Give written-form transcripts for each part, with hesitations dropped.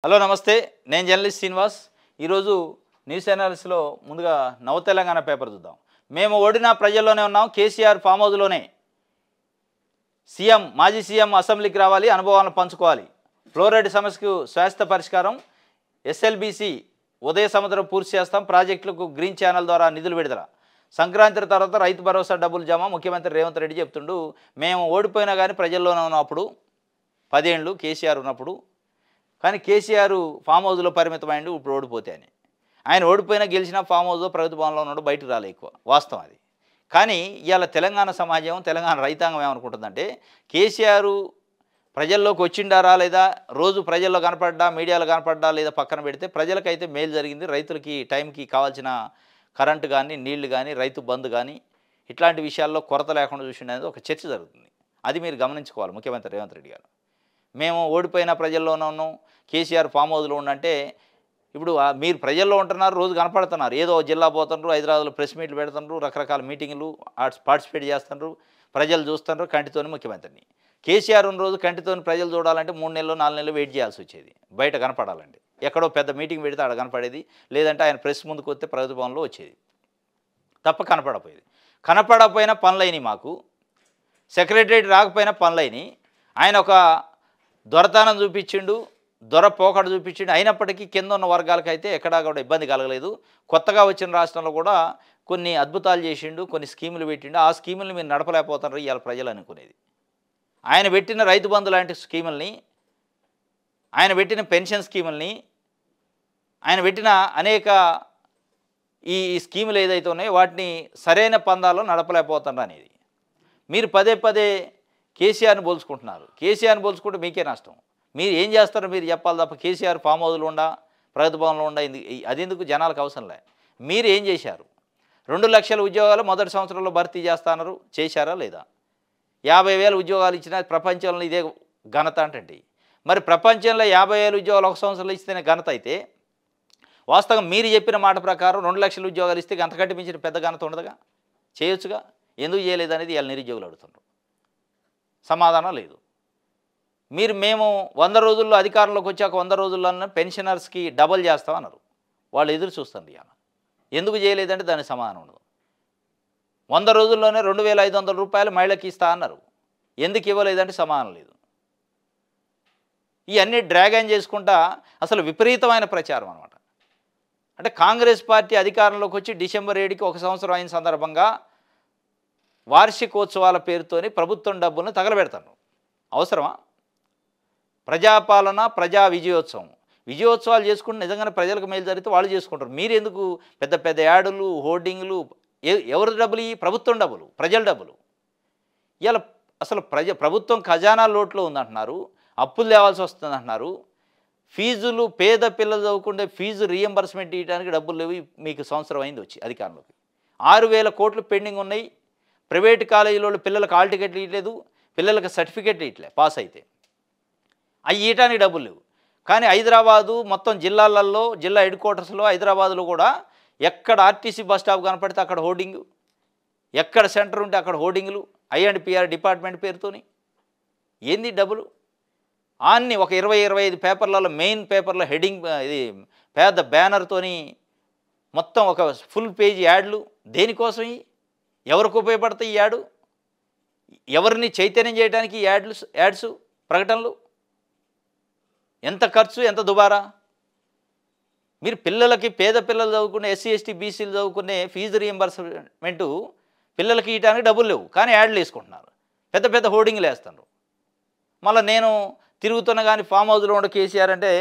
Hello నమస్తే, నేను journalist Srinivas. ఈరోజు న్యూస్ ఛానల్స్లో ముందుగా నవ తెలంగాణ పేపర్ చూద్దాం. మేము ఓడిన ప్రజల్లోనే ఉన్నాం, కేసీఆర్ ఫామ్ హౌస్లోనే. మాజీ సీఎం అసెంబ్లీకి రావాలి, అనుభవాలను పంచుకోవాలి. ఫ్లోరైడ్ సమస్యకు శాశ్వత పరిష్కారం. ఎస్ఎల్బీసీ ఉదయ సముద్రం పూర్తి చేస్తాం. ప్రాజెక్టులకు గ్రీన్ ఛానల్ ద్వారా నిధులు విడుదల. సంక్రాంతి తర్వాత రైతు భరోసా డబ్బులు జమ. ముఖ్యమంత్రి రేవంత్ రెడ్డి చెప్తుండు, మేము ఓడిపోయినా కానీ ప్రజల్లోనే ఉన్నప్పుడు 10 ఏళ్ళు కేసీఆర్ ఉన్నప్పుడు. కానీ కేసీఆర్ ఫామ్ హౌస్లో పరిమితమైండు, ఇప్పుడు ఓడిపోతే అని. ఆయన ఓడిపోయినా గెలిచినా ఫామ్ హౌస్లో ప్రగతి భవన్లో ఉన్నాడు, బయటకు రాలే ఎక్కువ. వాస్తవం అది. కానీ ఇవాళ తెలంగాణ సమాజం, తెలంగాణ రైతాంగం ఏమనుకుంటుందంటే, కేసీఆర్ ప్రజల్లోకి వచ్చిండారా లేదా, రోజు ప్రజల్లో కనపడ్డా, మీడియాలో కనపడ్డా లేదా పక్కన పెడితే ప్రజలకైతే మేలు జరిగింది. రైతులకి టైంకి కావాల్సిన కరెంటు కానీ, నీళ్లు కానీ, రైతు బంధు కానీ ఇట్లాంటి విషయాల్లో కొరత లేకుండా చూసిండనేది ఒక చర్చ జరుగుతుంది. అది మీరు గమనించుకోవాలి. ముఖ్యమంత్రి రేవంత్ రెడ్డి గారు మేము ఓడిపోయిన ప్రజల్లోనే ఉన్నాం, కేసీఆర్ ఫామ్ హౌస్లో ఉండంటే, ఇప్పుడు మీరు ప్రజల్లో ఉంటున్నారు, రోజు కనపడుతున్నారు. ఏదో జిల్లా పోతున్నారు, హైదరాబాద్లో ప్రెస్ మీట్లు పెడుతున్నారు, రకరకాల మీటింగ్లు పార్టిసిపేట్ చేస్తున్నారు, ప్రజలు చూస్తున్నారు కంటితోని ముఖ్యమంత్రిని. కేసీఆర్ ఉన్న రోజు కంటితోని ప్రజలు చూడాలంటే 3 నెలలు 4 నెలలు వెయిట్ చేయాల్సి వచ్చేది, బయట కనపడాలంటే. ఎక్కడో పెద్ద మీటింగ్ పెడితే ఆడ కనపడేది, లేదంటే ఆయన ప్రెస్ ముందుకు వస్తే ప్రగతి భవన్లో వచ్చేది తప్ప కనపడపోయేది. కనపడకపోయినా పనులైనవి మాకు, సెక్రటరేట్ రాకపోయినా పనులైనవి. ఆయన ఒక దొరతనం చూపించిండు, దొర పోకడు చూపించిండు. అయినప్పటికీ కింద ఉన్న వర్గాలకైతే ఎక్కడా కూడా ఇబ్బంది కలగలేదు. కొత్తగా వచ్చిన రాష్ట్రంలో కూడా కొన్ని అద్భుతాలు చేసిండు, కొన్ని స్కీములు పెట్టిండు. ఆ స్కీములు మీరు నడపలేకపోతున్నారు ఇవాళ ప్రజలు అనుకునేది. ఆయన పెట్టిన రైతు బంధు లాంటి స్కీముల్ని, ఆయన పెట్టిన పెన్షన్ స్కీముల్ని, ఆయన పెట్టిన అనేక ఈ స్కీములు ఏదైతే ఉన్నాయో వాటిని సరైన పందాల్లో నడపలేకపోతున్నారు అనేది. మీరు పదే పదే కేసీఆర్ని పోల్చుకుంటున్నారు. కేసీఆర్ని పోల్చుకుంటే మీకే నష్టం. మీరు ఏం చేస్తారో మీరు చెప్పాలి తప్ప, కేసీఆర్ ఫామ్ హౌస్లో ఉండా, ప్రగతి భవన్లో ఉండా, అది ఎందుకు జనాలకు అవసరంలే. మీరు ఏం చేశారు? 2 లక్షల ఉద్యోగాలు మొదటి సంవత్సరంలో భర్తీ చేస్తున్నారు, చేశారా లేదా? 50,000 ఉద్యోగాలు ఇచ్చిన ప్రపంచంలో ఇదే ఘనత అంటే. మరి ప్రపంచంలో 50,000 ఉద్యోగాలు ఒక సంవత్సరంలో ఇస్తేనే ఘనత అయితే, వాస్తవం మీరు చెప్పిన మాట ప్రకారం 2 లక్షల ఉద్యోగాలు ఇస్తే అంతకంటే మించిన పెద్ద ఘనత ఉండదుగా, చేయొచ్చుగా. ఎందుకు చేయలేదు అనేది ఇవాళ నిరుద్యోగులు అడుగుతున్నారు. సమాధానం లేదు. మేము 100 రోజుల్లో అధికారంలోకి వచ్చాక 100 రోజుల్లోనే పెన్షనర్స్కి డబల్ చేస్తామన్నారు. వాళ్ళు ఎదురు చూస్తారు ఇవాళ. ఎందుకు చేయలేదంటే దానికి సమాధానం ఉండదు. 100 రోజుల్లోనే 2,500 రూపాయలు మహిళకి ఇస్తా అన్నారు. ఎందుకు ఇవ్వలేదంటే సమాధానం లేదు. ఇవన్నీ డ్రాగన్ చేసుకుంటా అసలు విపరీతమైన ప్రచారం అనమాట. అంటే కాంగ్రెస్ పార్టీ అధికారంలోకి వచ్చి డిసెంబర్ 7కి 1 సంవత్సరం అయిన సందర్భంగా వార్షికోత్సవాల పేరుతోని ప్రభుత్వం డబ్బులను తగలబెడతారు. అవసరమా? ప్రజాపాలన, ప్రజా విజయోత్సవాలు చేసుకుంటే నిజంగానే ప్రజలకు మేలు జరిగితే వాళ్ళు చేసుకుంటారు. మీరు ఎందుకు పెద్ద పెద్ద యాడులు, హోర్డింగ్లు? ఎవరి డబ్బులు? ఈ ప్రభుత్వం డబ్బులు, ప్రజల డబ్బులు. ఇలా అసలు ప్రభుత్వం ఖజానా లోట్లో ఉందంటున్నారు, అప్పులు తేవాల్సి వస్తుంది అంటున్నారు. ఫీజులు, పేద పిల్లలు చదువుకుంటే ఫీజు రీఎంబర్స్మెంట్ ఇవ్వడానికి డబ్బులు లేవు. మీకు సంవత్సరం అయింది వచ్చి అధికారంలోకి. 6,000 కోట్లు పెండింగ్ ఉన్నాయి. ప్రైవేట్ కాలేజీలో పిల్లలకు హాల్ టికెట్లు ఇవ్వలేదు, పిల్లలకు సర్టిఫికెట్లు ఇవ్వట్లే పాస్ అయితే. అవి ఇవ్వడానికి డబ్బులు లేవు. కానీ హైదరాబాదు మొత్తం జిల్లాలలో, జిల్లా హెడ్ క్వార్టర్స్లో హైదరాబాదులో కూడా ఎక్కడ ఆర్టీసీ బస్ స్టాప్ కనపడితే అక్కడ హోర్డింగు, ఎక్కడ సెంటర్ ఉంటే అక్కడ హోర్డింగులు, I&PR డిపార్ట్మెంట్ పేరుతోని. ఏంది డబ్బులు? అన్నీ ఒక 20-25 పేపర్లలో, మెయిన్ పేపర్లో హెడ్డింగ్, ఇది పెద్ద బ్యానర్తోని మొత్తం ఒక ఫుల్ పేజీ యాడ్లు. దేనికోసం? ఎవరికి ఉపయోగపడతాయి ఈ యాడు? ఎవరిని చైతన్యం చేయడానికి యాడ్స్, ప్రకటనలు? ఎంత ఖర్చు, ఎంత దుబారా? మీరు పిల్లలకి, పేద పిల్లలు చదువుకునే, SC ST BCలు చదువుకునే ఫీజు రీఎంబర్స్మెంటు పిల్లలకి ఇవ్వడానికి డబ్బులు లేవు, కానీ యాడ్లు వేసుకుంటున్నారు, పెద్ద పెద్ద హోర్డింగ్లు వేస్తున్నారు. మళ్ళీ నేను తిరుగుతున్నా కానీ ఫామ్ హౌస్లో ఉండే కేసీఆర్ అంటే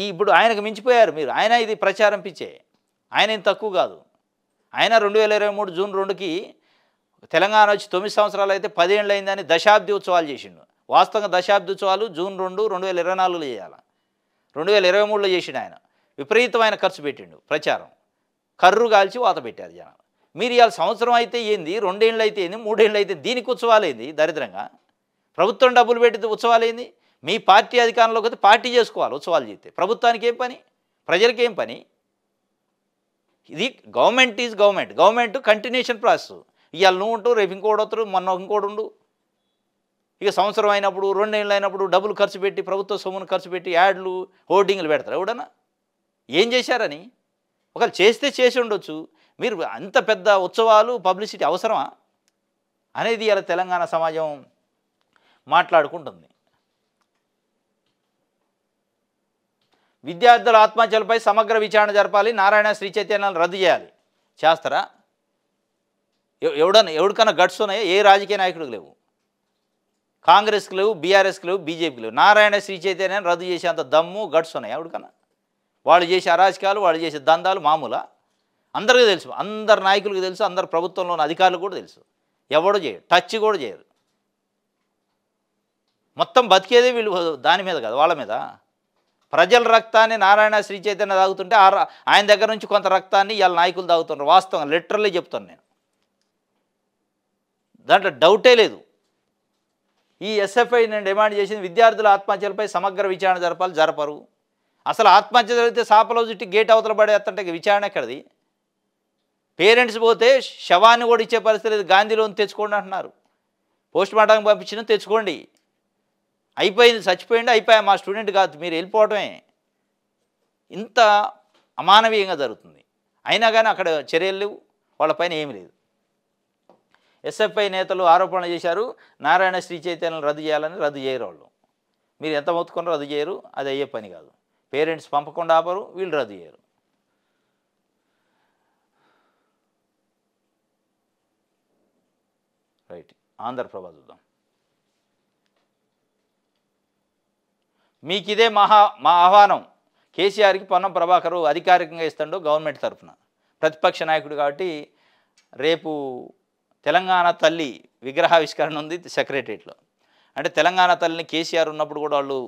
ఇప్పుడు ఆయనకు మించిపోయారు మీరు. ఆయన ఇది ప్రచారం పిచ్చే, ఆయన ఏం తక్కువ కాదు. ఆయన 2023 జూన్ 2కి తెలంగాణ వచ్చి 9 సంవత్సరాలు అయితే 10 ఏళ్ళు అయిందని దశాబ్ది ఉత్సవాలు చేసిండు. వాస్తవంగా దశాబ్ది ఉత్సవాలు జూన్ 2, 2024లో చేయాలి. 2023లో చేసిండు ఆయన. విపరీతమైన ఖర్చు పెట్టిండు, ప్రచారం కర్రు కాల్చి వాత పెట్టారు జనాలు. మీరు ఇవాళ సంవత్సరం అయితే ఏంది, 2 ఏళ్ళు అయితే ఏంది, 3 ఏళ్ళు అయితే దీనికి ఉత్సవాలు ఏంది? దరిద్రంగా ప్రభుత్వం డబ్బులు పెట్టి ఉత్సవాలు ఏంది? మీ పార్టీ అధికారంలోకి వస్తే పార్టీ చేసుకోవాలి, ఉత్సవాలు చేస్తే. ప్రభుత్వానికి ఏం పని? ప్రజలకి ఏం పని? ఇది government is government continuation process. ఇవాళ నువ్వు ఉంటూ రేపు ఇంకోటి వస్తారు, మొన్న ఇంకోటి ఉండు. ఇక సంవత్సరం అయినప్పుడు 2 ఏళ్ళు అయినప్పుడు డబ్బులు ఖర్చు పెట్టి ప్రభుత్వ సొమ్మును ఖర్చు పెట్టి యాడ్లు హోర్డింగ్లు పెడతారు ఎవడన్నా ఏం చేశారని ఒకవేళ చేస్తే చేసి ఉండొచ్చు మీరు అంత పెద్ద ఉత్సవాలు పబ్లిసిటీ అవసరమా అనేది ఇలా తెలంగాణ సమాజం మాట్లాడుకుంటుంది. విద్యార్థుల ఆత్మహత్యలపై సమగ్ర విచారణ జరపాలి, నారాయణ శ్రీ చైతన్యాలను రద్దు చేయాలి. చేస్తారా? ఎవడికన్నా గట్స్ ఉన్నాయా? ఏ రాజకీయ నాయకుడికి లేవు, కాంగ్రెస్కి లేవు, బీఆర్ఎస్కి లేవు, బీజేపీకి లేవు. నారాయణ శ్రీ చైతన్యాన్ని రద్దు చేసేంత దమ్ము గట్స్ ఉన్నాయి ఎవడికన్నా? వాళ్ళు చేసే అరాచకాలు, వాళ్ళు చేసే దందాలు మామూలా? అందరికీ తెలుసు, అందరు నాయకులకు తెలుసు, అందరు ప్రభుత్వంలో ఉన్న అధికారులకు కూడా తెలుసు. ఎవడో చేయరు, టచ్ కూడా చేయరు. మొత్తం బతికేదే వీళ్ళు దాని మీద కదా, వాళ్ళ మీద. ప్రజల రక్తాన్ని నారాయణ శ్రీ చైతన్య తాగుతుంటే ఆయన దగ్గర నుంచి కొంత రక్తాన్ని ఇవాళ నాయకులు తాగుతున్నారు. వాస్తవంగా లిటరల్లీ చెప్తాను నేను, దాంట్లో డౌటే లేదు. ఈ ఎస్ఎఫ్ఐ నేను డిమాండ్ చేసింది విద్యార్థుల ఆత్మహత్యలపై సమగ్ర విచారణ జరపాలి, జరపరు. అసలు ఆత్మహత్య జరిగితే సాపలో చుట్టి గేట్ అవతల పడేస్తుంటే విచారణ ఎక్కడిది? పేరెంట్స్ పోతే శవాన్ని కూడా ఇచ్చే పరిస్థితి లేదు. గాంధీలోని తెచ్చుకోండి అంటున్నారు, పోస్ట్ మార్టం పంపించిన తెచ్చుకోండి, అయిపోయింది, చచ్చిపోయింది, అయిపోయా, మా స్టూడెంట్ కాదు, మీరు వెళ్ళిపోవటమే. ఇంత అమానవీయంగా జరుగుతుంది. అయినా కానీ అక్కడ చర్యలు లేవు, వాళ్ళపైన ఏమీ లేదు. ఎస్ఎఫ్ఐ నేతలు ఆరోపణలు చేశారు, నారాయణ శ్రీ చైతన్యాలను రద్దు చేయాలని. రద్దు చేయరు వాళ్ళు. మీరు ఎంత మొత్తుకున్నా రద్దు చేయరు, అది అయ్యే పని కాదు. పేరెంట్స్ పంపకుండా ఆపరు, వీళ్ళు రద్దు చేయరు. రైట్, ఆంధ్రప్రభ చూద్దాం. మీకు ఇదే మా ఆహ్వానం, కేసీఆర్కి పొన్నం ప్రభాకర్ అధికారికంగా ఇస్తాడు గవర్నమెంట్ తరఫున. ప్రతిపక్ష నాయకుడు కాబట్టి రేపు తెలంగాణ తల్లి విగ్రహావిష్కరణ ఉంది సెక్రటరియట్లో. అంటే తెలంగాణ తల్లిని కేసీఆర్ ఉన్నప్పుడు కూడా వాళ్ళు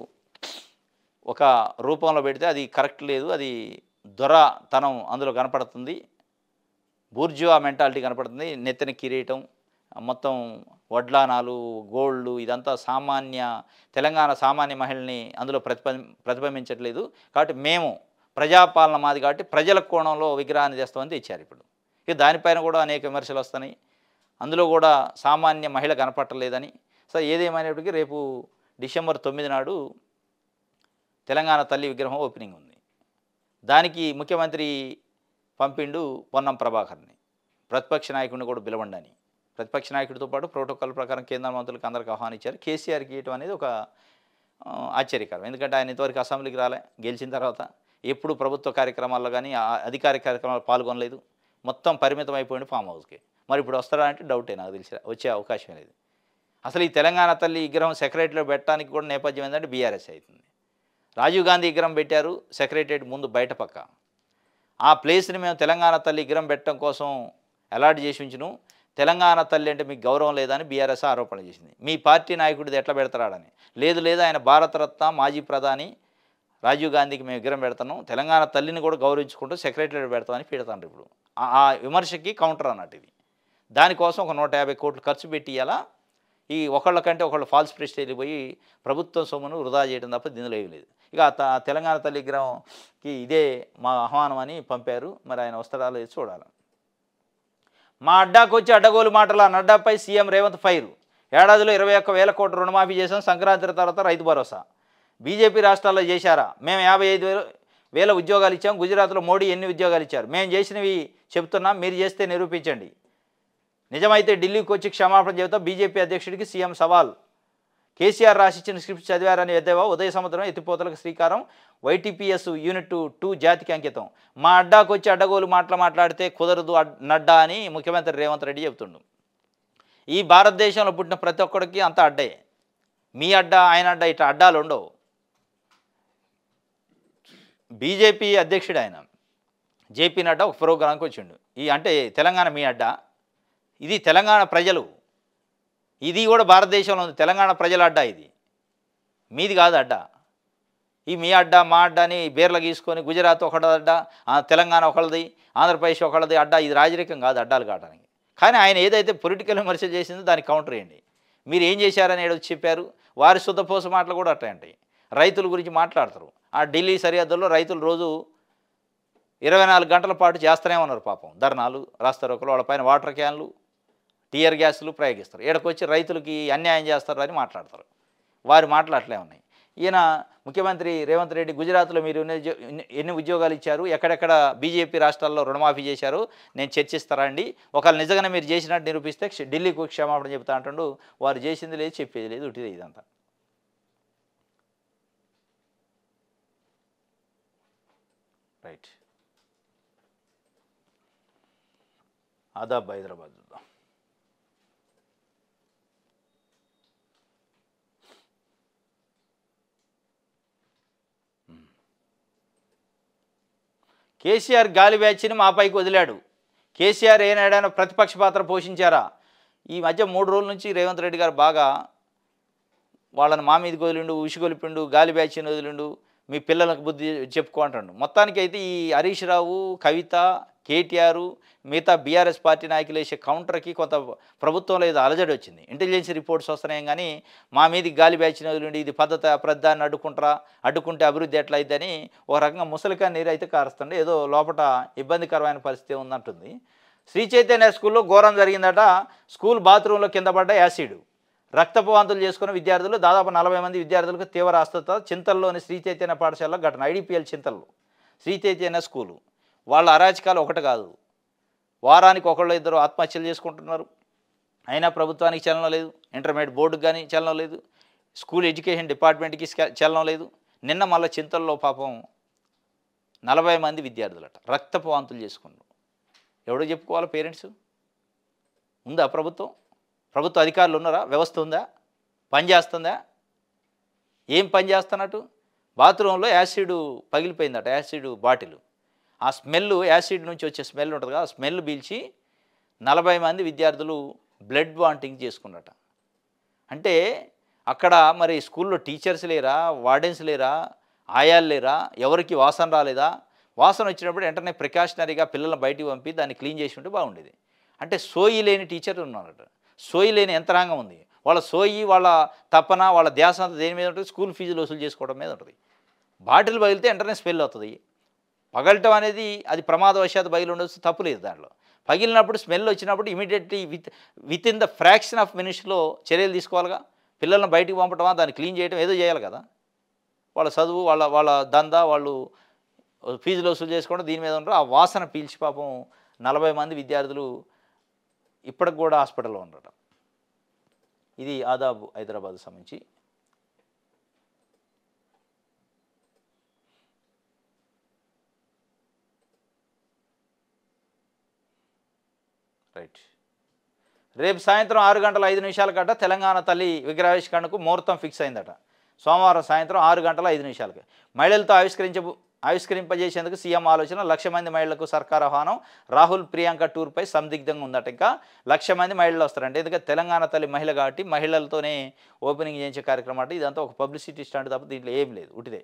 ఒక రూపంలో పెడితే అది కరెక్ట్ లేదు, అది దొరతనం అందులో కనపడుతుంది, బూర్జువా మెంటాలిటీ కనపడుతుంది. నెత్తిన కిరీటం, మొత్తం వడ్లానాలు, గోల్డ్, ఇదంతా తెలంగాణ సామాన్య మహిళని అందులో ప్రతిబింబించట్లేదు. కాబట్టి మేము ప్రజాపాలన మాది కాబట్టి ప్రజల కోణంలో విగ్రహాన్ని తెస్తామని తెచ్చారు. ఇప్పుడు ఇక దానిపైన కూడా అనేక విమర్శలు వస్తున్నాయి. అందులో కూడా సామాన్య మహిళ కనపట్టలేదని. సో ఏదేమైనప్పటికీ రేపు డిసెంబర్ 9 నాడు తెలంగాణ తల్లి విగ్రహం ఓపెనింగ్ ఉంది. దానికి ముఖ్యమంత్రి పంపిండు పొన్నం ప్రభాకర్ని, ప్రతిపక్ష నాయకుడిని కూడా పిలవండి అని. ప్రతిపక్ష నాయకుడితో పాటు ప్రోటోకాల్ ప్రకారం కేంద్ర మంత్రులకు అందరికి ఆహ్వానించారు. కేసీఆర్కి ఇవ్వడం అనేది ఒక ఆశ్చర్యకరం. ఎందుకంటే ఆయన ఇంతవరకు అసెంబ్లీకి రాలే, గెలిచిన తర్వాత ఎప్పుడు ప్రభుత్వ కార్యక్రమాల్లో కానీ అధికారిక కార్యక్రమాల్లో పాల్గొనలేదు, మొత్తం పరిమితం అయిపోయింది ఫామ్ హౌస్కి. మరి ఇప్పుడు వస్తారా అంటే డౌటే, నాకు తెలిసి వచ్చే అవకాశం లేదు. అసలు ఈ తెలంగాణ తల్లి విగ్రహం సెక్రటరీలో పెట్టడానికి కూడా నేపథ్యం ఏంటంటే బీఆర్ఎస్ అవుతుంది. రాజీవ్ గాంధీ విగ్రహం పెట్టారు సెక్రటరియట్ ముందు బయట పక్క. ఆ ప్లేస్ని మేము తెలంగాణ తల్లి విగ్రహం పెట్టడం కోసం అలాట్ చేసి ఉంచును. తెలంగాణ తల్లి అంటే మీకు గౌరవం లేదని బీఆర్ఎస్ ఆరోపణ చేసింది. మీ పార్టీ నాయకుడిది ఎట్లా పెడతాడని. లేదు ఆయన భారతరత్న మాజీ ప్రధాని రాజీవ్ గాంధీకి మేము విగ్రహం పెడతాను, తెలంగాణ తల్లిని కూడా గౌరవించుకుంటూ సెక్రటరీ పెడతామని పెడతాను. ఇప్పుడు ఆ విమర్శకి కౌంటర్ అన్నట్టు ఇది. దానికోసం ఒక 150 కోట్లు ఖర్చు పెట్టి ఇలా ఈ ఒకళ్ళకంటే ఒకళ్ళు ఫాల్స్ ప్రెస్టేజ్ పోయి ప్రభుత్వం సొమ్మును వృధా చేయడం తప్ప దీనిలో ఏమీ లేదు. ఇక తెలంగాణ తల్లి విగ్రహంకి ఇదే మా ఆహ్వానం అని పంపారు. మరి ఆయన వస్తాడా లేదు చూడాలి. మా అడ్డాకు వచ్చి అడ్డగోలు మాటల నడ్డాపై సీఎం రేవంత్ ఫైరు. ఏడాదిలో 21,000 కోట్ల రుణమాఫీ చేసాం, సంక్రాంతి తర్వాత రైతు భరోసా. బీజేపీ రాష్ట్రాల్లో చేశారా? మేము 55,000 ఉద్యోగాలు ఇచ్చాం, గుజరాత్లో మోడీ ఎన్ని ఉద్యోగాలు ఇచ్చారు? మేము చేసినవి చెప్తున్నాం, మీరు చేస్తే నిరూపించండి. నిజమైతే ఢిల్లీకి వచ్చి క్షమాపణ చెబుతా బీజేపీ అధ్యక్షుడికి సీఎం సవాల్. కేసీఆర్ రాసిచ్చిన స్క్రిప్ట్ చదివారని ఎద్దేవా. ఉదయ సముద్రం ఎత్తిపోతలకు శ్రీకారం. వైటీపీఎస్ యూనిట్ 2 జాతికి అంకితం. మా అడ్డాకు వచ్చి అడ్డగోలు మాట్లాడితే కుదరదు నడ్డా అని ముఖ్యమంత్రి రేవంత్ రెడ్డి చెబుతుండు. ఈ భారతదేశంలో పుట్టిన ప్రతి ఒక్కడికి అంత అడ్డే. మీ అడ్డా, ఆయన అడ్డా, ఇట్లా అడ్డాలు ఉండవు. బీజేపీ అధ్యక్షుడు ఆయన జేపీ నడ్డా ఒక ప్రోగ్రాంకి వచ్చిండు. అంటే తెలంగాణ మీ అడ్డా, ఇది తెలంగాణ ప్రజలు, ఇది కూడా భారతదేశంలో ఉంది, తెలంగాణ ప్రజల అడ్డా, ఇది మీది కాదు అడ్డా. ఈ మీ అడ్డా మా అడ్డా అని బేర్లు గీసుకొని గుజరాత్ ఒకటి అడ్డా, తెలంగాణ ఒకళ్ళది, ఆంధ్రప్రదేశ్ ఒకళ్ళది అడ్డా. ఇది రాజరికం కాదు అడ్డాలు కావడానికి. కానీ ఆయన ఏదైతే పొలిటికల్ విమర్శలు చేసిందో దానికి కౌంటర్ వేయండి. మీరు ఏం చేశారని ఏదో చెప్పారు. వారి శుద్ధపోస మాటలు కూడా అట్లా ఉంటాయి. రైతుల గురించి మాట్లాడతారు. ఆ ఢిల్లీ సరిహద్దుల్లో రైతులు రోజు 24 గంటల పాటు చేస్తూనే ఉన్నారు పాపం. ధర్నాలు, రాస్తారోకలు, వాళ్ళ పైన వాటర్ క్యాన్లు, టియర్ గ్యాస్లు ప్రయోగిస్తారు. ఈడకొచ్చి రైతులకి అన్యాయం చేస్తారు అని మాట్లాడతారు. వారి మాటలు అట్లే ఉన్నాయి. ఈయన ముఖ్యమంత్రి రేవంత్ రెడ్డి గుజరాత్లో మీరు ఎన్ని ఉద్యోగాలు ఇచ్చారు, ఎక్కడెక్కడ బీజేపీ రాష్ట్రాల్లో రుణమాఫీ చేశారు, నేను చర్చిస్తారా అండి, ఒకవేళ నిజంగానే మీరు చేసినట్టు నిరూపిస్తే ఢిల్లీకి క్షమాపణ చెబుతా అంటుండు. వారు చేసింది లేదు, చెప్పేది లేదు, ఉట్టిదే ఇదంతా. రైట్. ఆదాబ్ హైదరాబాద్ చూద్దాం. కేసీఆర్ గాలి బ్యాచ్ని మాపైకి వదిలాడు. కేసీఆర్ ఏనాడైనా ప్రతిపక్ష పాత్ర పోషించారా? ఈ మధ్య 3 రోజుల నుంచి రేవంత్ రెడ్డి గారు బాగా వాళ్ళని మా మీదకి వదిలిండు, ఉసిగొలిపిండు, గాలి బ్యాచ్ని వదిలిండు, మీ పిల్లలకు బుద్ధి చెప్పుకో అంటాడు. మొత్తానికి అయితే ఈ హరీష్ రావు, కవిత, కేటీఆర్, మిగతా బీఆర్ఎస్ పార్టీ నాయకులు వేసే కౌంటర్కి కొంత ప్రభుత్వంలో ఏదో అలజడి వచ్చింది. ఇంటెలిజెన్స్ రిపోర్ట్స్ వస్తున్నాయి కానీ మా మీదకి గాలి బ్యాచ్ని వదిలిండి, ఇది పద్ధతి అప్రద్దాన్ని అడ్డుకుంటే అభివృద్ధి ఎట్లా అయిద్దని ఒక రకంగా ముసలికా నీరు అయితే కారుస్తుండే, ఏదో లోపల ఇబ్బందికరమైన పరిస్థితి ఉందంటుంది. శ్రీ చైతన్య స్కూల్లో ఘోరం జరిగిందట. స్కూల్ బాత్రూంలో కింద పడ్డ యాసిడ్, రక్తపు వాంతులు చేసుకున్న విద్యార్థులు, దాదాపు 40 మంది విద్యార్థులకు తీవ్ర అస్వస్థత. చింతల్లోని శ్రీ చైతన్య పాఠశాలలో ఘటన. ఐడిపిఎల్ చింతల్లో శ్రీ చైతన్య స్కూలు. వాళ్ళ అరాచకాలు ఒకటి కాదు, వారానికి ఒకళ్ళు ఇద్దరు ఆత్మహత్యలు చేసుకుంటున్నారు. అయినా ప్రభుత్వానికి చలనం లేదు, ఇంటర్మీడియట్ బోర్డుకి కానీ చలనం లేదు, స్కూల్ ఎడ్యుకేషన్ డిపార్ట్మెంట్కి చలనం లేదు. నిన్న మళ్ళీ చింతల్లో పాపం 40 మంది విద్యార్థులట రక్తపు వాంతులు చేసుకున్నారు. ఎవడో చెప్పుకోవాలి? పేరెంట్స్ ఉందా? ప్రభుత్వ అధికారులు ఉన్నారా? వ్యవస్థ ఉందా? పని చేస్తుందా? ఏం పని చేస్తున్నట్టు? బాత్రూంలో యాసిడ్ పగిలిపోయిందట, యాసిడ్ బాటిల్. ఆ స్మెల్, యాసిడ్ నుంచి వచ్చే స్మెల్ ఉంటుంది కదా, ఆ స్మెల్ పీల్చి 40 మంది విద్యార్థులు బ్లడ్ వాంటింగ్ చేసుకున్నట. అంటే అక్కడ మరి స్కూల్లో టీచర్స్ లేరా, వార్డెన్స్ లేరా, ఆయాలు లేరా, ఎవరికి వాసన రాలేదా? వాసన వచ్చినప్పుడు వెంటనే ప్రికాషనరీగా పిల్లలను బయటికి పంపి దాన్ని క్లీన్ చేసి ఉంటే బాగుండేది. అంటే సోయి లేని టీచర్ ఉన్నారట, సోయి లేని యంత్రాంగం ఉంది. వాళ్ళ సోయి, వాళ్ళ తపన, వాళ్ళ ధ్యాస అంతా దేని మీద ఉంటుంది? స్కూల్ ఫీజులు వసూలు చేసుకోవడం మీద ఉంటుంది. బాటిల్ పగిలితే వెంటనే స్మెల్ అవుతుంది. పగలటం అనేది అది ప్రమాదవశాత్తు పగిలి ఉండొచ్చు, తప్పులేదు దాంట్లో. పగిలినప్పుడు స్మెల్ వచ్చినప్పుడు immediately with in the fraction of మినిట్స్లో చర్యలు తీసుకోవాలిగా. పిల్లల్ని బయటికి పంపటమా, దాన్ని క్లీన్ చేయడం ఏదో చేయాలి కదా. వాళ్ళ చదువు, వాళ్ళ దందా, వాళ్ళు ఫీజులు వసూలు చేసుకోవడం దీని మీద ఉంటారు. ఆ వాసన పీల్చి పాపం 40 మంది విద్యార్థులు ఇప్పటికి కూడా హాస్పిటల్లో ఉండటం. ఇది ఆదాబ్ హైదరాబాద్ సంబంధించి. రైట్. రేపు సాయంత్రం 6:05 తెలంగాణ తల్లి విగ్రహావిష్కరణకు ముహూర్తం ఫిక్స్ అయిందట. సోమవారం సాయంత్రం 6:05 మహిళలతో ఆవిష్కరింపజేసేందుకు సీఎం ఆలోచన. 1,00,000 మంది మహిళలకు సర్కార్ ఆహ్వానం. రాహుల్ ప్రియాంక టూర్పై సందిగ్ధంగా ఉందట. ఇంకా 1,00,000 మంది మహిళలు వస్తారంటే, ఎందుకంటే తెలంగాణ తల్లి మహిళ కాబట్టి మహిళలతోనే ఓపెనింగ్ చేయించే కార్యక్రమం అంటే ఇదంతా ఒక పబ్లిసిటీ స్టంట్ తప్ప దీంట్లో ఏం లేదు, ఉటిదే.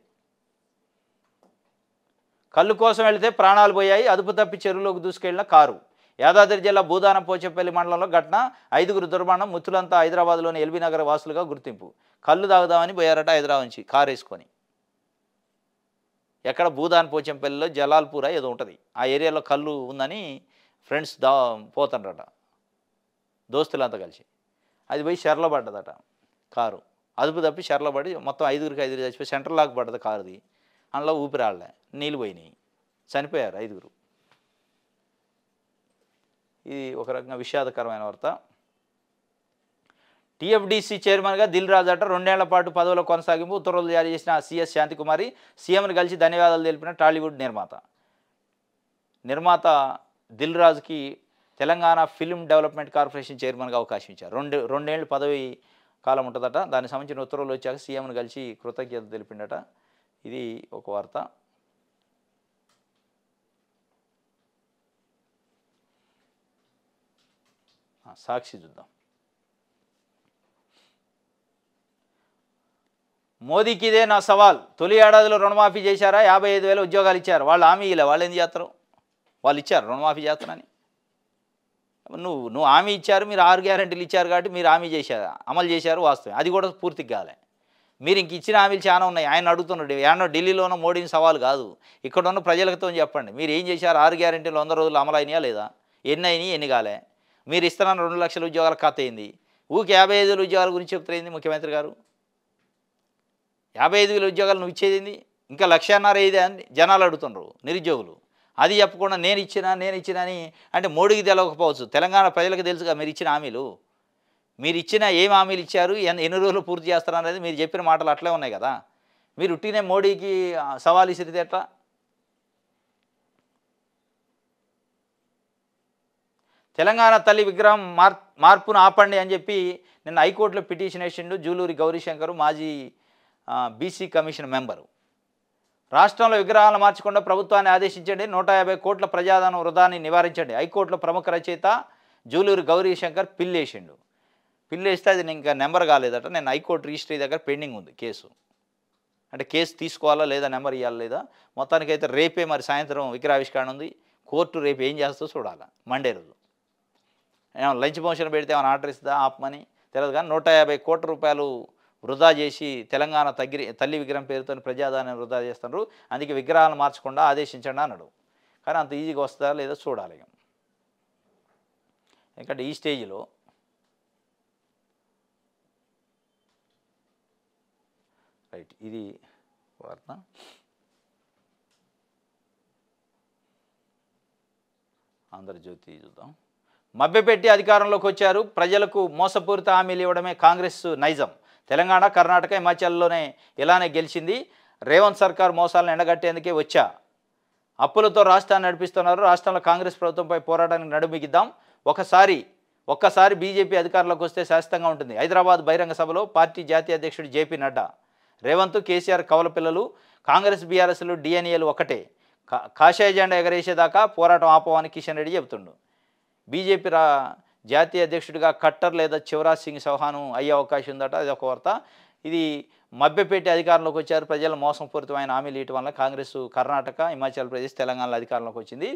కళ్ళు కోసం వెళితే ప్రాణాలు పోయాయి. అదుపు తప్పి చెరువులోకి దూసుకెళ్లిన కారు. యాదాద్రి జిల్లా భూదానం పోచంపల్లి మండలంలో ఘటన. 5గురు దుర్మరణం. మృతులంతా హైదరాబాద్లోని ఎల్బీ నగర్ వాసులుగా గుర్తింపు. కళ్ళు తాగుదామని పోయారట హైదరాబాద్ నుంచి కారు వేసుకొని. ఎక్కడ? భూదాన్ పోచంపల్లిలో జలాల్పూర ఏదో ఉంటుంది, ఆ ఏరియాలో కళ్ళు ఉందని ఫ్రెండ్స్ పోతుండ్రట దోస్తులంతా కలిసి. అది పోయి షెర్లో పడ్డదట కారు. అదుపు తప్పి షెర్లో పడి మొత్తం 5గురికి చచ్చిపోయి సెంటర్ లాక్ పడ్డది కారుది. అందులో ఊపిరాడలే, నీళ్ళు పోయినాయి, చనిపోయారు 5గురు. ఇది ఒక రకంగా విషాదకరమైన వార్త. టీఎఫ్డీసీ చైర్మన్గా దిల్ రాజు అట 2 ఏళ్ల పాటు పదవిలో కొనసాగింపు. ఉత్తర్వులు జారీ చేసిన సిఎస్ శాంతికుమారి. సీఎంను కలిసి ధన్యవాదాలు తెలిపిన టాలీవుడ్ నిర్మాత దిల్ రాజుకి తెలంగాణ ఫిల్మ్ డెవలప్మెంట్ కార్పొరేషన్ చైర్మన్గా అవకాశం ఇచ్చారు. 2 ఏళ్ళు పదవి కాలం ఉంటుందట. దానికి సంబంధించిన ఉత్తర్వులు వచ్చాక సీఎంను కలిసి కృతజ్ఞత తెలిపిండట. ఇది ఒక వార్త. సాక్షి చూద్దాం. మోదీకి ఇదే నా సవాల్. తొలి ఏడాదిలో రుణమాఫీ చేశారా? 55,000 ఉద్యోగాలు ఇచ్చారు. వాళ్ళు హామీ ఇలా, వాళ్ళు ఏం చేస్తారు? వాళ్ళు ఇచ్చారు రుణమాఫీ చేస్తానని. నువ్వు హామీ ఇచ్చారు, మీరు 6 గ్యారెంటీలు ఇచ్చారు కాబట్టి మీరు హామీ చేశారు, అమలు చేశారు, వాస్తవం. అది కూడా పూర్తిగా కాలే. మీరు ఇంక ఇచ్చిన హామీలు చాలా ఉన్నాయి. ఆయన అడుగుతున్నాడు, ఏమన్నా ఢిల్లీలోనో మోడీని సవాల్ కాదు, ఇక్కడ ఉన్న ప్రజలతో చెప్పండి మీరు ఏం చేశారు. 6 గ్యారెంటీలు 100 రోజులు అమలు అయినాయా లేదా? ఎన్ని అయినాయి, ఎన్ని కాలే? మీరు ఇస్తున్న 2 లక్షల ఉద్యోగాల కథ ఏంది? ఊకే 55,000 ఉద్యోగాల గురించి చెప్తారేంది ముఖ్యమంత్రి గారు? 55,000 ఉద్యోగాలు నువ్వు ఇచ్చేదేంది? ఇంకా 1,50,000 ఏది అని జనాలు అడుగుతున్నారు నిరుద్యోగులు. అది చెప్పకుండా నేను ఇచ్చినా అని అంటే మోడీకి తెలవకపోవచ్చు. తెలంగాణ ప్రజలకు తెలుసుగా మీరు ఇచ్చిన హామీలు. మీరు ఇచ్చిన ఏం హామీలు ఇచ్చారు? ఎన్ని రోజులు పూర్తి చేస్తారనేది మీరు చెప్పిన మాటలు అట్లే ఉన్నాయి కదా! మీరు ఉట్టినే మోడీకి సవాల్ ఇసిరితే ఎట్లా? తెలంగాణ తల్లి విగ్రహం మార్పును ఆపండి అని చెప్పి నిన్న హైకోర్టులో పిటిషన్ వేసిండు జూలూరి గౌరీశంకర్, మాజీ బీసీ కమిషన్ మెంబరు. రాష్ట్రంలో విగ్రహాలను మార్చకుండా ప్రభుత్వాన్ని ఆదేశించండి, 150 కోట్ల ప్రజాధనం వృధాన్ని నివారించండి. హైకోర్టులో ప్రముఖ రచయిత జూలూరి గౌరీశంకర్ పిల్లేసిండు. పిల్లేస్తే అది ఇంకా నెంబర్ కాలేదట. నేను హైకోర్టు రిజిస్ట్రీ దగ్గర పెండింగ్ ఉంది కేసు. అంటే కేసు తీసుకోవాలా లేదా, నెంబర్ ఇవ్వాలా లేదా. మొత్తానికైతే రేపే మరి సాయంత్రం విగ్రహావిష్కరణ ఉంది. కోర్టు రేపు ఏం చేస్తుందో చూడాలి. మండే రోజు ఏమన్నా లంచ్ మోషన్ పెడితే ఏమైనా ఆర్డర్ ఇస్తుందా ఆపమని తెలియదు. కానీ 150 కోట్ల రూపాయలు వృధా చేసి తెలంగాణ తల్లి విగ్రహం పేరుతో ప్రజాదాన్ని వృధా చేస్తున్నారు. అందుకే విగ్రహాలను మార్చకుండా ఆదేశించండి అన్నాడు. కానీ అంత ఈజీగా వస్తుందా లేదా చూడాలి. ఎందుకంటే ఈ స్టేజ్లో రైట్ ఇది వార్త. ఆంధ్రజ్యోతి చూద్దాం. మభ్యపెట్టి అధికారంలోకి వచ్చారు, ప్రజలకు మోసపూరిత హామీలు ఇవ్వడమే కాంగ్రెస్ నైజం. తెలంగాణ, కర్ణాటక, హిమాచల్లోనే ఇలానే గెలిచింది. రేవంత్ సర్కార్ మోసాలను ఎండగట్టేందుకే వచ్చా. అప్పులతో రాష్ట్రాన్ని నడిపిస్తున్నారు. రాష్ట్రంలో కాంగ్రెస్ ప్రభుత్వంపై పోరాటానికి నడుమిగిద్దాం. ఒక్కసారి బీజేపీ అధికారంలోకి వస్తే శాశ్వతంగా ఉంటుంది. హైదరాబాద్ బహిరంగ సభలో పార్టీ జాతీయ అధ్యక్షుడు జేపీ నడ్డా. రేవంత్, కేసీఆర్ కవల పిల్లలు, కాంగ్రెస్ బీఆర్ఎస్లు డిఎన్ఏలు ఒకటే. కాషాయ జెండా ఎగరేసేదాకా పోరాటం ఆపవని కిషన్ రెడ్డి చెబుతుండు. బీజేపీ జాతీయ అధ్యక్షుడిగా ఖట్టర్ లేదా శివరాజ్ సింగ్ చౌహాన్ అయ్యే అవకాశం ఉందట. అది ఒక వార్త. ఇది మభ్యపెట్టి అధికారంలోకి వచ్చారు, ప్రజల మోసపూరితమైన హామీలు ఇవ్వడం వల్ల కాంగ్రెస్ కర్ణాటక, హిమాచల్ ప్రదేశ్, తెలంగాణలో అధికారంలోకి వచ్చింది.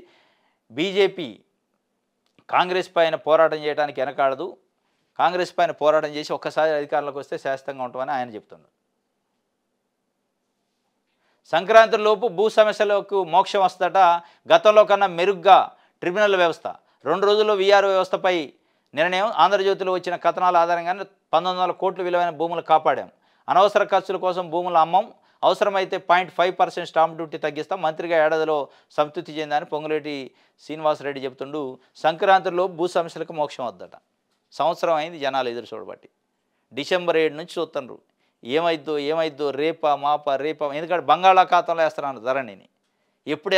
బీజేపీ కాంగ్రెస్ పైన పోరాటం చేయడానికి వెనకాడదు. కాంగ్రెస్ పైన పోరాటం చేసి ఒక్కసారి అధికారంలోకి వస్తే శాశ్వతంగా ఉంటామని ఆయన చెప్తున్నారు. సంక్రాంతిలోపు భూ సమస్యలకు మోక్షం వస్తట. గతంలో కన్నా మెరుగ్గా ట్రిబ్యునల్ వ్యవస్థ. 2 రోజుల్లో వీఆర్ఓ వ్యవస్థపై నిర్ణయం. ఆంధ్రజ్యోతిలో వచ్చిన కథనాల ఆధారంగానే 1900 కోట్ల విలువైన భూములు కాపాడాం. అనవసర ఖర్చుల కోసం భూములు అమ్మం. అవసరమైతే 0.5% స్టాంప్ డ్యూటీ తగ్గిస్తాం. మంత్రిగా ఏడాదిలో సంతృప్తి చెందని పొంగులేటి శ్రీనివాసరెడ్డి చెబుతుండు. సంక్రాంతిలో భూ సమస్యలకు మోక్షం వద్దట. సంవత్సరం అయింది జనాలు ఎదురు చూడబట్టి. డిసెంబర్ 7 నుంచి చూస్తున్నారు ఏమైద్దో రేపా ఎందుకంటే బంగాళాఖాతంలో వేస్తున్నారు ధరణిని. ఎప్పుడు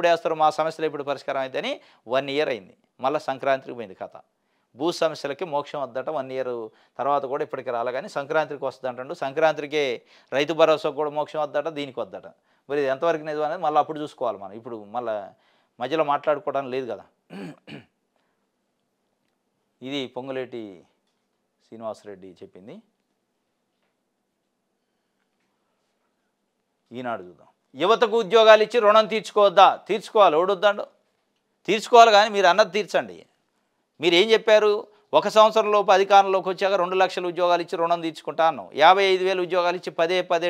వేస్తారు మా సమస్యలు ఎప్పుడు పరిష్కారం అయిందని 1 ఇయర్ అయింది. మళ్ళీ సంక్రాంతికి పోయింది కథ. భూ సమస్యలకి మోక్షం వద్దట. 1 ఇయర్ తర్వాత కూడా ఇప్పటికి రాలే, కానీ సంక్రాంతికి వస్తుంది అంటాడు. సంక్రాంతికే రైతు భరోసా కూడా మోక్షం వద్దట, దీనికి వద్దట. మరి ఇది ఎంతవరకు నిజం అనేది మళ్ళీ అప్పుడు చూసుకోవాలి మనం. ఇప్పుడు మళ్ళీ మధ్యలో మాట్లాడుకోవడానికి లేదు కదా. ఇది పొంగులేటి శ్రీనివాసరెడ్డి చెప్పింది. ఈనాడు చూద్దాం. యువతకు ఉద్యోగాలు ఇచ్చి రుణం తీర్చుకోవద్దా? తీర్చుకోవాలి. ఓడొద్దాడు తీర్చుకోవాలి, కానీ మీరు అన్నది తీర్చండి. మీరు ఏం చెప్పారు? 1 సంవత్సరంలోపు అధికారంలోకి వచ్చాక 2 లక్షల ఉద్యోగాలు ఇచ్చి రుణం తీర్చుకుంటా అన్నావు. 55,000 ఉద్యోగాలు ఇచ్చి పదే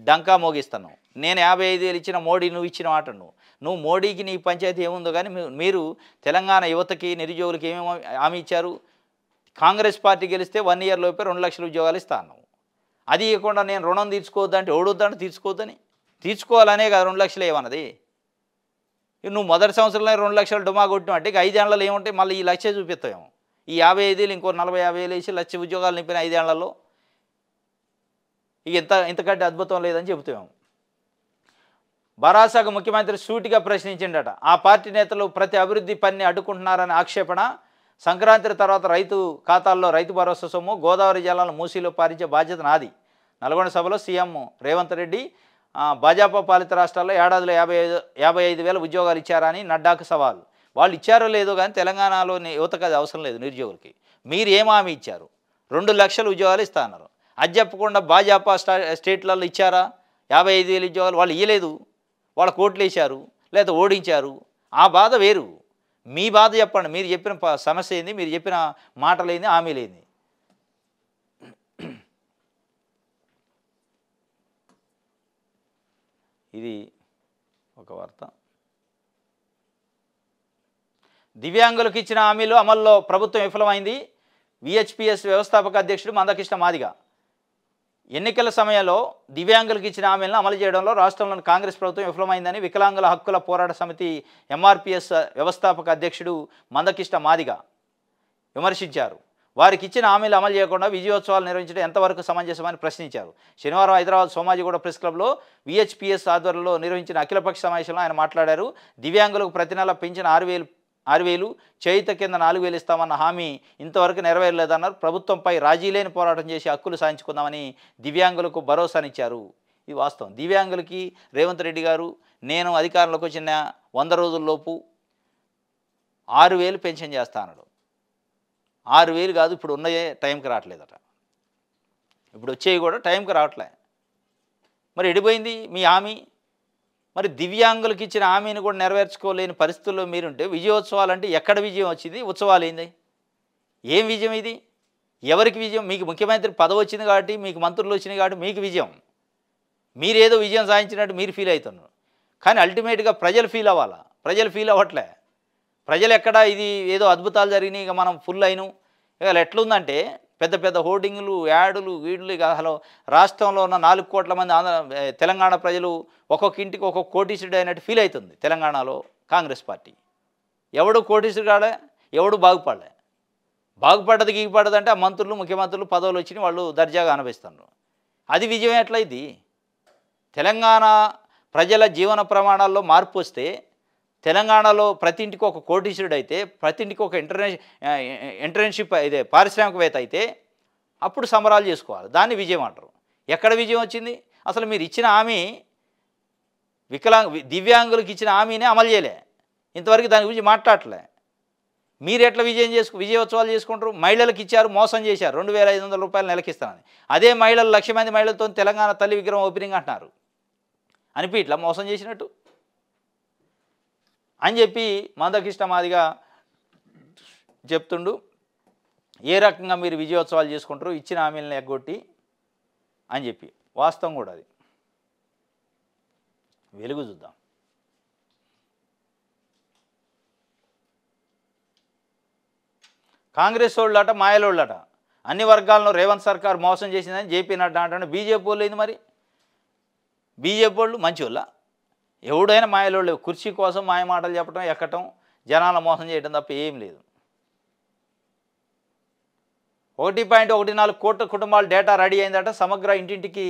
డంకా మోగిస్తున్నావు. నేను 55,000 ఇచ్చిన మోడీ నువ్వు ఇచ్చిన మాట నువ్వు మోడీకి నీ పంచాయతీ ఏముందో, కానీ మీరు తెలంగాణ యువతకి నిరుద్యోగులకి ఏమేమి హామీ ఇచ్చారు? కాంగ్రెస్ పార్టీ గెలిస్తే 1 ఇయర్ లోపే 2 లక్షల ఉద్యోగాలు ఇస్తా అన్నావు. అది ఇవ్వకుండా నేను రుణం తీర్చుకోవద్దంటే ఓడొద్దంటే తీర్చుకోవద్దని. తీర్చుకోవాలనే కదా 2 లక్షలు ఏమన్నది. నువ్వు మొదటి సంవత్సరంలో 2 లక్షలు డుమా కొట్టినావు అంటే 5 ఏళ్లలో ఏముంటాయి? మళ్ళీ ఈ లక్షే చూపిస్తాము. ఈ 55,000 ఇంకో 40,000 వేసి 1,00,000 ఉద్యోగాలు నింపిన 5 ఏళ్లలో ఇక ఇంతకంటే అద్భుతం లేదని చెబుతాము. బరాసాకు ముఖ్యమంత్రి సూటిగా ప్రశ్నించిండట. ఆ పార్టీ నేతలు ప్రతి అభివృద్ధి పనిని అడ్డుకుంటున్నారని ఆక్షేపణ. సంక్రాంతి తర్వాత రైతు ఖాతాల్లో రైతు భరోసా సొమ్ము, గోదావరి జలాలను మూసీలో పారించే బాధ్యత నాది. నల్గొండ సభలో సీఎం రేవంత్ రెడ్డి భాజపా పాలిత రాష్ట్రాల్లో ఏడాదిలో 55,000 ఉద్యోగాలు ఇచ్చారా అని నడ్డాకు సవాల్. వాళ్ళు ఇచ్చారో లేదో కానీ తెలంగాణలోని యువతకు అది అవసరం లేదు. నిరుద్యోగులకి మీరు ఏం హామీ ఇచ్చారు? 2 లక్షల ఉద్యోగాలు ఇస్తా అన్నారు. అది చెప్పకుండా భాజపా స్టేట్లలో ఇచ్చారా 55,000 ఉద్యోగాలు? వాళ్ళు ఇవ్వలేదు. వాళ్ళ కోట్లు వేశారు లేదా ఓడించారు. ఆ బాధ వేరు. మీ బాధ చెప్పండి. మీరు చెప్పిన సమస్య ఏంది? మీరు చెప్పిన మాటలు ఏంది? హామీలు ఏంది? ఇది ఒక వార్త. దివ్యాంగులకు ఇచ్చిన హామీలు అమల్లో ప్రభుత్వం విఫలమైంది. విహెచ్పిఎస్ వ్యవస్థాపక అధ్యక్షుడు మందకృష్ణ మాదిగ. ఎన్నికల సమయంలో దివ్యాంగులకు ఇచ్చిన హామీలను అమలు చేయడంలో రాష్ట్రంలోని కాంగ్రెస్ ప్రభుత్వం విఫలమైందని వికలాంగుల హక్కుల పోరాట సమితి ఎంఆర్పిఎస్ వ్యవస్థాపక అధ్యక్షుడు మందకృష్ణ మాదిగ విమర్శించారు. వారికి ఇచ్చిన హామీలు అమలు చేయకుండా విజయోత్సవాలు నిర్వహించడం ఎంతవరకు సమంజసమని ప్రశ్నించారు. శనివారం హైదరాబాద్ సోమాజిగూడ ప్రెస్ క్లబ్లో విహెచ్పిఎస్ ఆధ్వర్యంలో నిర్వహించిన అఖిలపక్ష సమావేశంలో ఆయన మాట్లాడారు. దివ్యాంగులకు ప్రతి నెల పెంచిన 6,000 చేయుత కింద 4,000 ఇస్తామన్న హామీ ఇంతవరకు నెరవేరలేదన్నారు. ప్రభుత్వంపై రాజీ లేని పోరాటం చేసి హక్కులు సాధించుకుందామని దివ్యాంగులకు భరోసానిచ్చారు. ఇది వాస్తవం. దివ్యాంగులకి రేవంత్ రెడ్డి గారు నేను అధికారంలోకి వచ్చిన 100 రోజుల్లోపు 6,000 పెన్షన్ చేస్తా అన్నాడు. 6,000 కాదు, ఇప్పుడు ఉన్నాయే టైంకి రావట్లేదట. ఇప్పుడు వచ్చేవి కూడా టైంకి రావట్లే. మరి ఎడిపోయింది మీ హామీ? మరి దివ్యాంగులకు ఇచ్చిన హామీని కూడా నెరవేర్చుకోలేని పరిస్థితుల్లో మీరుంటే విజయోత్సవాలు అంటే ఎక్కడ విజయం వచ్చింది? ఉత్సవాలు ఏంది? ఏం విజయం ఇది? ఎవరికి విజయం? మీకు ముఖ్యమంత్రి పదవి వచ్చింది కాబట్టి, మీకు మంత్రులు వచ్చినాయి కాబట్టి మీకు విజయం. మీరేదో విజయం సాధించినట్టు మీరు ఫీల్ అవుతున్నారు. కానీ అల్టిమేట్గా ప్రజలు ఫీల్ అవ్వాలా? ప్రజలు ఫీల్ అవ్వట్లే. ప్రజలు ఎక్కడ ఇది ఏదో అద్భుతాలు జరిగినాయి ఇక మనం ఫుల్ అయినాం. ఇక ఎట్లుందంటే పెద్ద పెద్ద హోర్డింగ్లు, యాడులు, వీడులు. ఇక అసలు రాష్ట్రంలో ఉన్న 4 కోట్ల మంది తెలంగాణ ప్రజలు ఒక్కొక్క ఇంటికి ఒక్కొక్క కోటీసుడు అయినట్టు ఫీల్ అవుతుంది తెలంగాణలో కాంగ్రెస్ పార్టీ. ఎవడు కోటీసుడు కాడే, ఎవడు బాగుపడలే. బాగుపడ్డది గీగుపడ్డదంటే ఆ మంత్రులు, ముఖ్యమంత్రులు పదవులు వచ్చినాయి, వాళ్ళు దర్జాగా అనుభవిస్తున్నారు. అది విజయం ఎట్లయింది? తెలంగాణ ప్రజల జీవన ప్రమాణాల్లో మార్పు వస్తే, తెలంగాణలో ప్రతి ఇంటికి ఒక కోటీశ్వరుడు అయితే, ప్రతి ఇంటికి ఒక ఇంటర్న్షిప్ ఇదే పారిశ్రామికవేత్త అయితే అప్పుడు సంబరాలు చేసుకోవాలి. దాన్ని విజయం అంటారు. ఎక్కడ విజయం వచ్చింది? అసలు మీరు ఇచ్చిన హామీ దివ్యాంగులకు ఇచ్చిన హామీనే అమలు చేయలే. ఇంతవరకు దాని గురించి మాట్లాడలే. మీరు ఎట్లా విజయోత్సవాలు చేసుకుంటారు? మహిళలకు ఇచ్చారు, మోసం చేశారు. 2,500 రూపాయలు నెలకిస్తానని. అదే మహిళలు 1,00,000 మంది మహిళలతో తెలంగాణ తల్లి విగ్రహం ఓపెనింగ్ అంటున్నారు. అనిపి ఇట్లా మోసం చేసినట్టు అని చెప్పి మందకృష్ణ మాదిగ చెప్తుండు. ఏ రకంగా మీరు విజయోత్సవాలు చేసుకుంటారు ఇచ్చిన హామీలను ఎగ్గొట్టి అని చెప్పి. వాస్తవం కూడా అది. వెలుగు చూద్దాం. కాంగ్రెస్ వాళ్ళట మాయలోళ్ళట. అన్ని వర్గాలను రేవంత్ సర్కార్ మోసం చేసిందని జేపీ నడ్డా అంటాడు. బీజేపీ వాళ్ళు ఏంది మరి? బీజేపీ వాళ్ళు మంచి వాళ్ళ? ఎవడైనా మాయలోళ్ళు. కుర్చీ కోసం మాయ మాటలు చెప్పడం, ఎక్కటం, జనాల మోసం చేయడం తప్ప ఏం లేదు. 1.14 కోట్ల కుటుంబాల డేటా రెడీ అయిందట. సమగ్ర ఇంటింటికి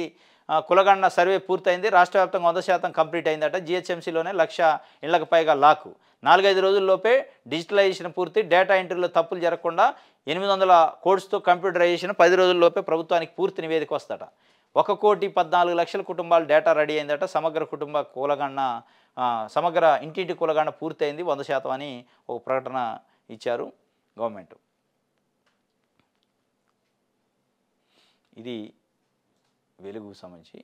కులగణన సర్వే పూర్తయింది. రాష్ట్ర వ్యాప్తంగా 100% కంప్లీట్ అయిందట. జిహెచ్ఎంసీలోనే 1,00,000 ఇళ్లకు పైగా లాకు. 4-5 రోజుల్లోపే డిజిటలైజేషన్ పూర్తి. డేటా ఎంట్రీలో తప్పులు జరగకుండా 800 కోడ్స్తో కంప్యూటరైజేషన్ 10 రోజుల్లోపే ప్రభుత్వానికి పూర్తి నివేదిక వస్తట. 1,14,00,000 కుటుంబాల డేటా రెడీ అయిందట. సమగ్ర ఇంటింటి కులగణన పూర్తయింది 100% అని ఒక ప్రకటన ఇచ్చారు గవర్నమెంట్. ఇది వెలుగుకు సంబంధించి.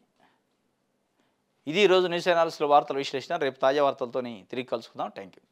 ఇది ఈరోజు న్యూస్ ఛానల్స్లో వార్తల విశ్లేషణ. రేపు తాజా వార్తలతో తిరిగి కలుసుకుందాం. Thank you.